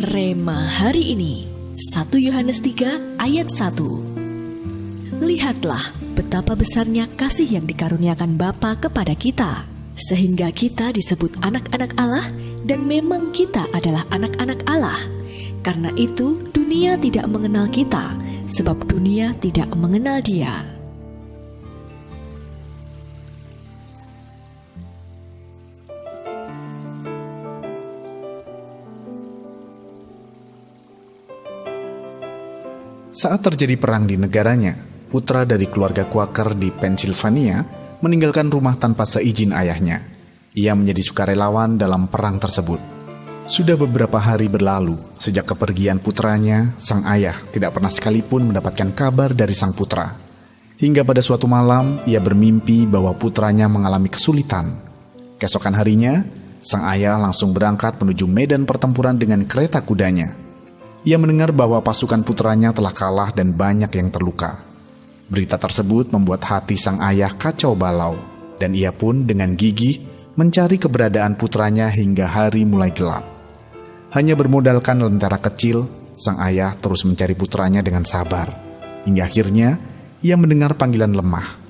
Rema hari ini 1 Yohanes 3 ayat 1. Lihatlah betapa besarnya kasih yang dikaruniakan Bapa kepada kita, sehingga kita disebut anak-anak Allah, dan memang kita adalah anak-anak Allah. Karena itu dunia tidak mengenal kita, sebab dunia tidak mengenal Dia. Saat terjadi perang di negaranya, putra dari keluarga Quaker di Pennsylvania meninggalkan rumah tanpa seizin ayahnya. Ia menjadi sukarelawan dalam perang tersebut. Sudah beberapa hari berlalu sejak kepergian putranya, sang ayah tidak pernah sekalipun mendapatkan kabar dari sang putra. Hingga pada suatu malam, ia bermimpi bahwa putranya mengalami kesulitan. Keesokan harinya, sang ayah langsung berangkat menuju medan pertempuran dengan kereta kudanya. Ia mendengar bahwa pasukan putranya telah kalah dan banyak yang terluka. Berita tersebut membuat hati sang ayah kacau balau, dan ia pun dengan gigih mencari keberadaan putranya hingga hari mulai gelap. Hanya bermodalkan lentera kecil, sang ayah terus mencari putranya dengan sabar. Hingga akhirnya, ia mendengar panggilan lemah.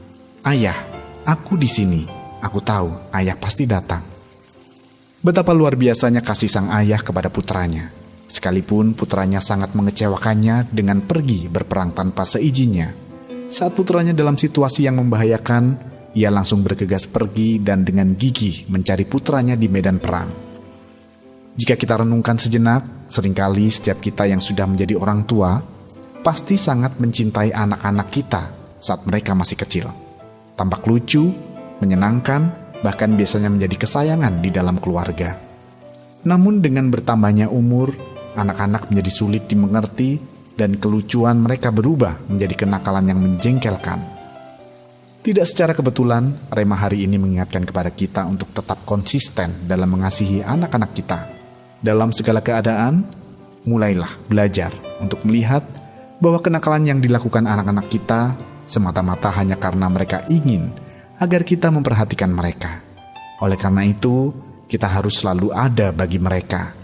"Ayah, aku di sini. Aku tahu ayah pasti datang." Betapa luar biasanya kasih sang ayah kepada putranya. Sekalipun putranya sangat mengecewakannya dengan pergi berperang tanpa seizinnya. Saat putranya dalam situasi yang membahayakan, ia langsung bergegas pergi dan dengan gigih mencari putranya di medan perang. Jika kita renungkan sejenak, seringkali setiap kita yang sudah menjadi orang tua, pasti sangat mencintai anak-anak kita saat mereka masih kecil. Tampak lucu, menyenangkan, bahkan biasanya menjadi kesayangan di dalam keluarga. Namun dengan bertambahnya umur, anak-anak menjadi sulit dimengerti dan kelucuan mereka berubah menjadi kenakalan yang menjengkelkan. Tidak secara kebetulan, Rema hari ini mengingatkan kepada kita untuk tetap konsisten dalam mengasihi anak-anak kita. Dalam segala keadaan, mulailah belajar untuk melihat bahwa kenakalan yang dilakukan anak-anak kita semata-mata hanya karena mereka ingin agar kita memperhatikan mereka. Oleh karena itu, kita harus selalu ada bagi mereka,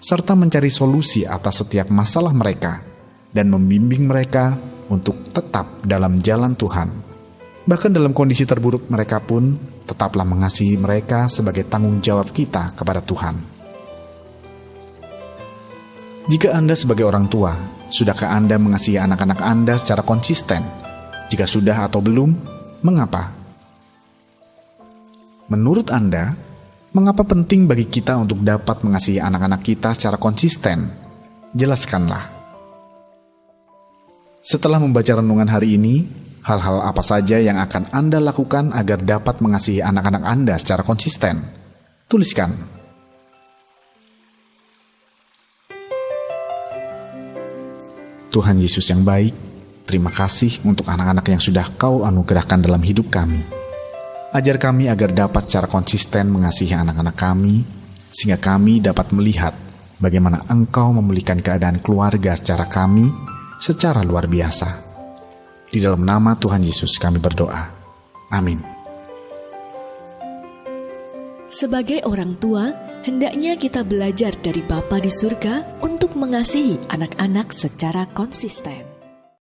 serta mencari solusi atas setiap masalah mereka, dan membimbing mereka untuk tetap dalam jalan Tuhan. Bahkan dalam kondisi terburuk mereka pun, tetaplah mengasihi mereka sebagai tanggung jawab kita kepada Tuhan. Jika Anda sebagai orang tua, sudahkah Anda mengasihi anak-anak Anda secara konsisten? Jika sudah atau belum, mengapa? Menurut Anda, mengapa penting bagi kita untuk dapat mengasihi anak-anak kita secara konsisten? Jelaskanlah. Setelah membaca renungan hari ini, hal-hal apa saja yang akan Anda lakukan agar dapat mengasihi anak-anak Anda secara konsisten? Tuliskan. Tuhan Yesus yang baik, terima kasih untuk anak-anak yang sudah Kau anugerahkan dalam hidup kami. Ajar kami agar dapat secara konsisten mengasihi anak-anak kami, sehingga kami dapat melihat bagaimana Engkau memulihkan keadaan keluarga secara luar biasa. Di dalam nama Tuhan Yesus kami berdoa. Amin. Sebagai orang tua, hendaknya kita belajar dari Bapa di surga untuk mengasihi anak-anak secara konsisten.